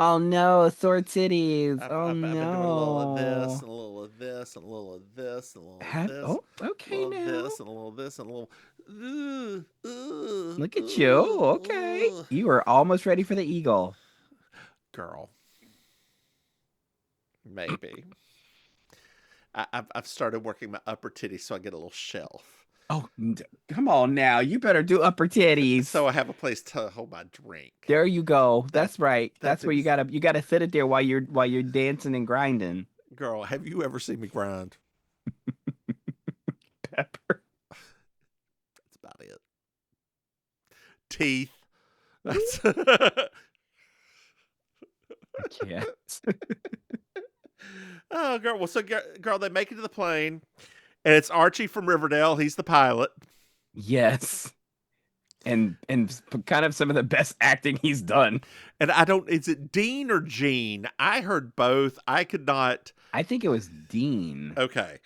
Oh no, sore titties. I've no. been doing a little of this, and a little of this, and a little of this, and a little of this. Oh, okay a little now. Of this, and a little of this, and a little. Look at you. Okay. You are almost ready for the eagle. Girl. Maybe. I've started working my upper titty so I get a little shelf. Oh, come on now. You better do upper titties. So I have a place to hold my drink. There you go. That's right. That's That's where you gotta sit it there while you're dancing and grinding. Girl, have you ever seen me grind? Pepper. That's about it. Teeth. That's Yes. Oh, girl. Well, so girl, they make it to the plane, and it's Archie from Riverdale. He's the pilot. Yes. And kind of some of the best acting he's done. And is it Dean or Gene? I heard both. I could not. I think it was Dean. Okay.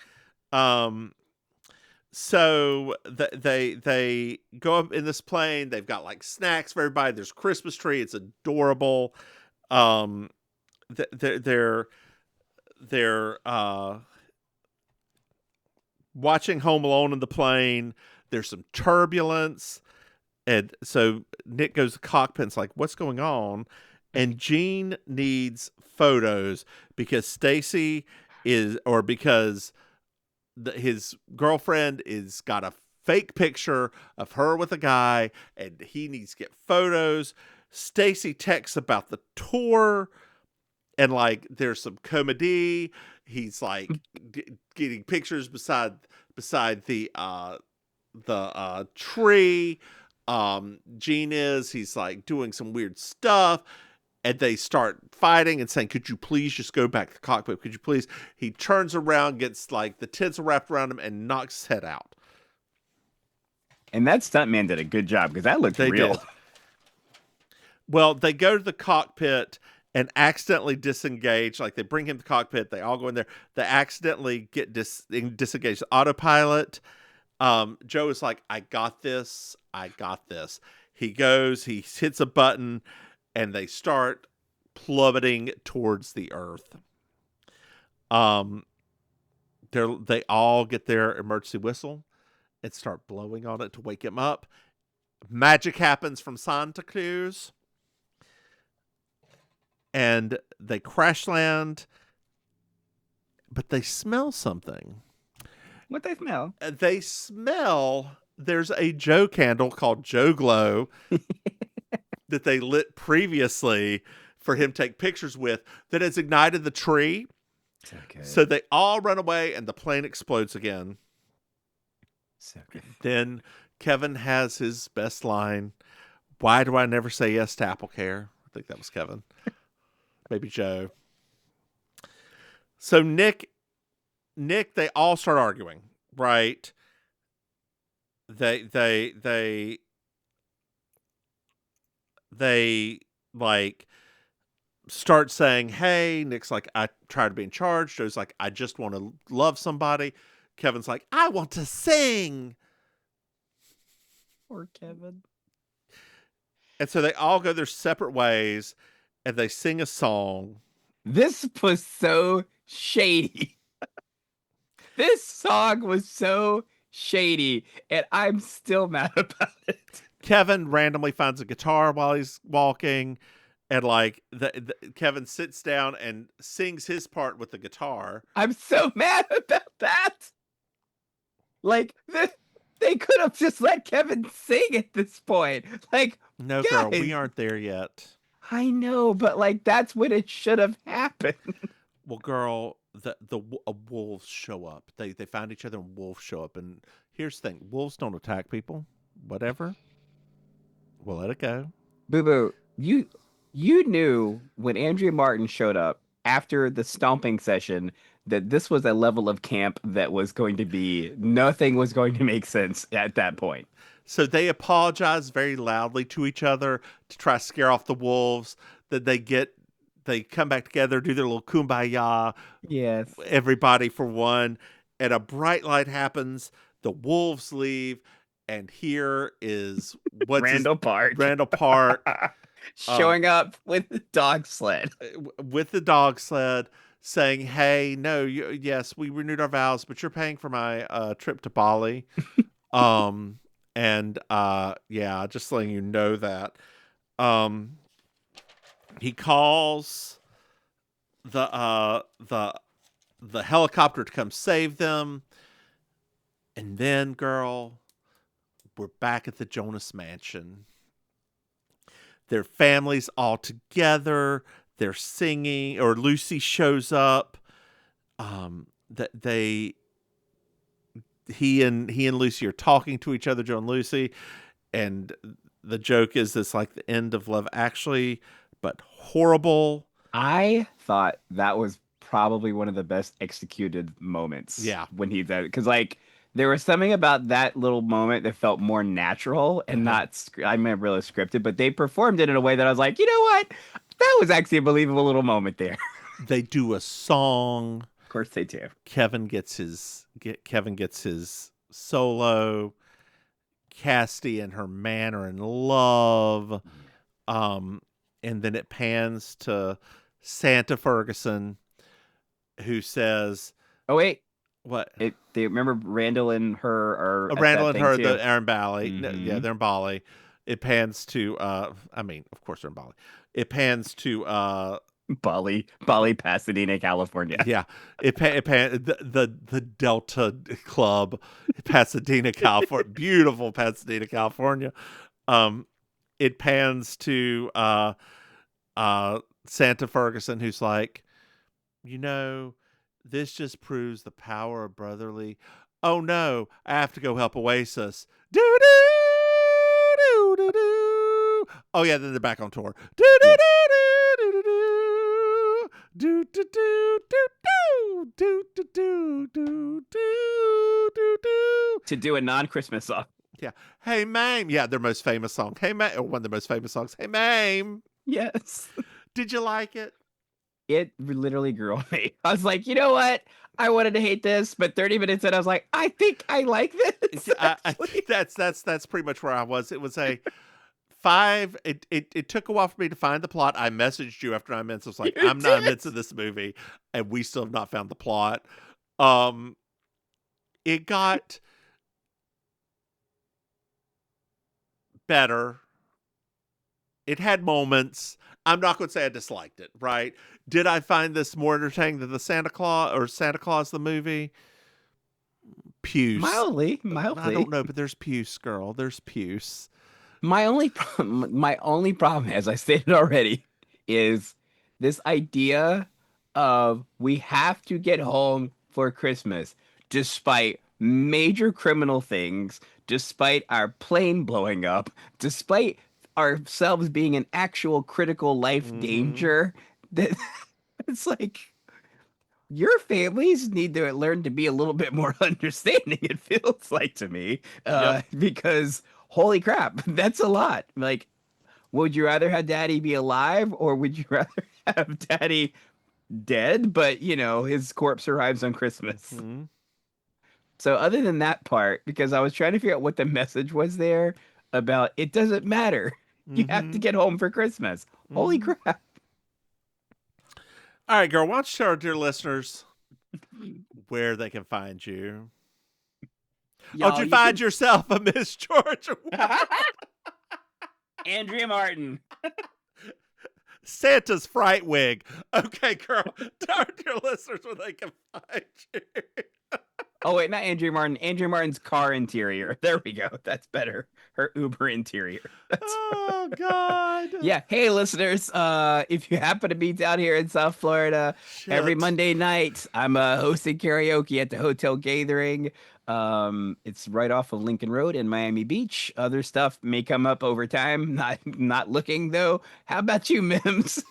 So they go up in this plane. They've got like snacks for everybody. There's a Christmas tree. It's adorable. They're watching Home Alone in the plane. There's some turbulence. And so Nick goes to the cockpit and's like, what's going on? And Gene needs photos because his girlfriend is got a fake picture of her with a guy and he needs to get photos. Stacy texts about the tour and like there's some comedy. He's like getting pictures beside the tree. He's like doing some weird stuff and they start fighting and saying, could you please just go back to the cockpit? Could you please? He turns around, gets like the tinsel wrapped around him and knocks his head out. And that stuntman did a good job because that looked real. Did. Well, they go to the cockpit and accidentally disengage. Like they bring him to the cockpit. They all go in there. They accidentally get disengaged. Autopilot. Joe is like, I got this. He goes, he hits a button, and they start plummeting towards the earth. They all get their emergency whistle and start blowing on it to wake him up. Magic happens from Santa Cruz. And they crash land, but they smell something. What they smell? There's a Joe candle called Joe Glow that they lit previously for him to take pictures with that has ignited the tree. Okay. So they all run away and the plane explodes again. So good. Then Kevin has his best line. Why do I never say yes to Apple Care? I think that was Kevin. Maybe Joe. So Nick, they all start arguing, right? They like start saying, hey, Nick's like, I try to be in charge. Joe's like, I just want to love somebody. Kevin's like, I want to sing. Poor Kevin. And so they all go their separate ways and they sing a song. This was so shady. This song was so shady, and I'm still mad about it. Kevin randomly finds a guitar while he's walking, and like Kevin sits down and sings his part with the guitar. I'm so mad about that. Like they could have just let Kevin sing at this point. Like, no, guys, girl, we aren't there yet. I know, but like that's when it should have happened. Well, girl, wolves show up. They find each other and wolves show up. And here's the thing: wolves don't attack people. Whatever. We'll let it go. Boo Boo, you knew when Andrea Martin showed up after the stomping session that this was a level of camp that was going to be nothing was going to make sense at that point. So they apologize very loudly to each other to try to scare off the wolves. That they come back together, do their little kumbaya. Yes. Everybody for one. And a bright light happens. The wolves leave. And here is Randall Park. Randall Park. Showing up with the dog sled. With the dog sled saying, hey, no, yes, we renewed our vows, but you're paying for my trip to Bali. And just letting you know that. He calls the helicopter to come save them. And then, girl, we're back at the Jonas mansion. Their families all together. They're singing, or Lucy shows up. That he and Lucy are talking to each other, Joe and Lucy, and the joke is this like the end of Love Actually, but horrible. I thought that was probably one of the best executed moments. Yeah. When he did, because like there was something about that little moment that felt more natural and not, I mean, really scripted, but they performed it in a way that I was like, you know what? That was actually a believable little moment there. They do a song. Of course they do. Kevin gets his solo. Cassidy and her man are in love. And then it pans to Santa Ferguson, who says, "Oh wait, what? They remember Randall and her are Randall and her, too. they're in Bali. Mm-hmm. Yeah, they're in Bali. It pans to, I mean, of course they're in Bali. It pans to Bali, Pasadena, California. Yeah, the Delta Club, Pasadena, California, beautiful Pasadena, California. It pans to Santa Ferguson, who's like, this just proves the power of brotherly. Oh no, I have to go help Oasis. Do do do do do. Oh yeah, then they're back on tour. Do do do do do do. Do do do do do do do do do do do. To do a non-Christmas song. Yeah. Hey Maim. Yeah, their most famous song. Hey Maim. One of their most famous songs. Hey Maim. Yes. Did you like it? It literally grew on me. I was like, you know what? I wanted to hate this, but 30 minutes in, I was like, I think I like this. I think that's pretty much where I was. It was a 5. It took a while for me to find the plot. I messaged you after 9 minutes. I was like, I'm 9 minutes of this movie, and we still have not found the plot. It got better. It had moments. I'm not going to say I disliked it, right? Did I find this more entertaining than the Santa Claus the movie? Puce. Mildly. I don't know, but there's puce, girl. There's puce. My only problem, as I stated already, is this idea of we have to get home for Christmas, despite major criminal things, despite our plane blowing up, despite ourselves being in actual critical life danger. That it's like your families need to learn to be a little bit more understanding, it feels like to me. Because holy crap, that's a lot. Like, would you rather have daddy be alive, or would you rather have daddy dead, but his corpse arrives on Christmas? So other than that part, because I was trying to figure out what the message was there about, it doesn't matter. You have to get home for Christmas. Holy crap. All right, girl, why don't you tell our dear listeners where they can find you? Did you find yourself a Miss Georgia? Andrea Martin. Santa's fright wig. Okay, girl, tell our dear listeners where they can find you. Oh, wait, not Andrea Martin. Andrea Martin's car interior. There we go. That's better. Her Uber interior. Oh, God. Yeah. Hey, listeners, if you happen to be down here in South Florida, every Monday night, I'm hosting karaoke at the Hotel Gathering. It's right off of Lincoln Road in Miami Beach. Other stuff may come up over time. Not looking, though. How about you, Mims?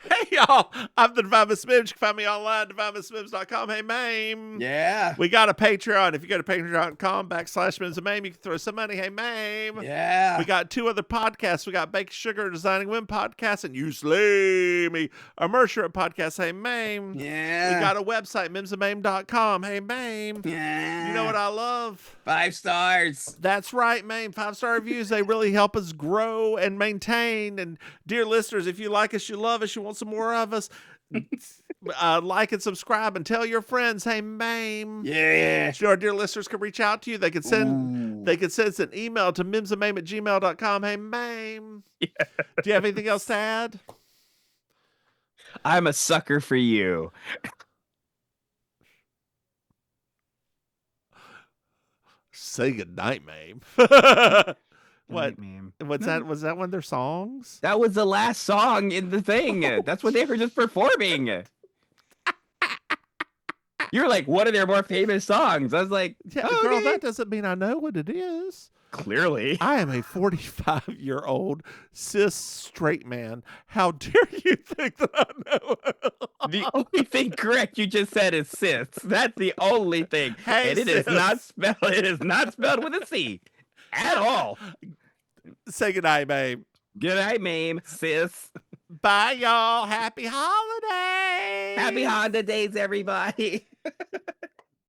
Hey, y'all. I'm the Divine Miss Mims. You can find me online, divinemissmims.com. Hey, Maim. Yeah. We got a Patreon. If you go to patreon.com/Mims and Maim, you can throw some money. Hey, Maim. Yeah. We got 2 other podcasts. We got Bake Sugar, Designing Women podcast, and You Slay Me, a Mercer podcast. Hey, Maim. Yeah. We got a website, mimsandmaim.com. Hey, Maim. Yeah. You know what I love? 5 stars. That's right, Maim. 5-star reviews. They really help us grow and maintain. And dear listeners, if you like us, you love us, you want some more of us, like and subscribe and tell your friends. Hey, Maim. Yeah. Our dear listeners can reach out to you. They can send us an email to mimsandmaim@gmail.com. Hey, Maim. Yeah. Do you have anything else to add? I'm a sucker for you. Say goodnight, Maim. Good What? night, ma'am. What's No, that? Was that one of their songs? that was the last song in the thing. That's what they were just performing. You're like, what are their more famous songs? I was like, Yeah, oh, girl, okay. that doesn't mean I know what it is. Clearly. I am a 45-year-old cis straight man. How dare you think that I know? The only thing correct you just said is cis. That's the only thing. Hey, And it is not sis. spelled, it is not spelled with a C at all. Say goodnight, babe. Good night, Maim, sis. Bye, y'all. Happy holidays. Happy Honda days, everybody.